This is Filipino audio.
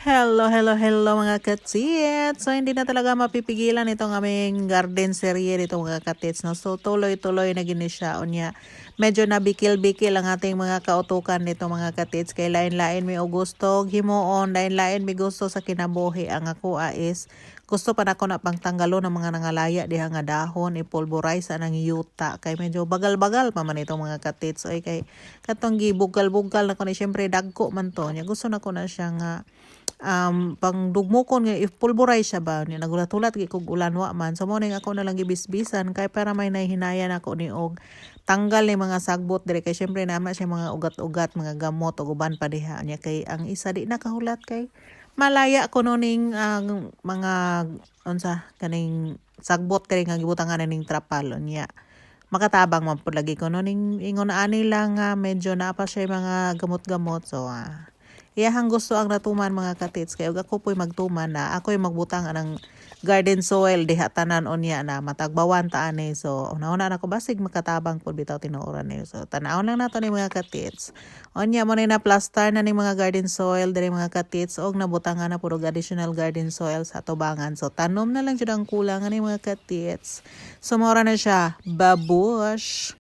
Hello mga katits. So hindi na talaga mapipigilan itong aming garden serye dito mga katits. No? So tuloy-tuloy na gini siya. Unya, medyo nabikil-bikil ang ating mga kautukan nito mga katits. Kay lain-lain may gusto, himuon, lain-lain may gusto sa kinabuhi. Ang ako is gusto pa na ko na pangtanggalo ng mga nangalaya diha nga dahon, ipulverize anang yuta. Kay medyo bagal-bagal pa man itong mga katits. Oy, kay katong gibugal-bugal na ko ni syempre dagko man to. Nya gusto na ko na siya nga pang dugmukon nga if pulverize siya ba ni nagulat-ulat gi kog ulan wa man so mo ning ako na lang gibisbisan kay para may nahinayan ako ni og tanggal ni mga sagbot dire kay syempre naman siya mga ugat-ugat mga gamot ug uban pa diha niya kay ang isa di nakahulat kay malaya ko no ning mga unsa kaning sagbot kay nga gibutangan na ning trapal niya makatabang man pud lagi ko no ning ingon ani lang medyo na pa siya mga gamot-gamot so iyahang gusto ang natuman mga katits kay ug ako po'y magtuman na ako'y magbutang anang garden soil diha tanan unya na matagbawan ta ani so una-una na ko basig makatabang pud bitaw tinuoran ni so tan-aw lang nato ni mga katits unya mo na plaster na ning mga garden soil diri mga katits og nabutangan na pud og additional garden soil sa tubangan so tanom na lang jud ang kulang ani mga katits so mora na siya babush.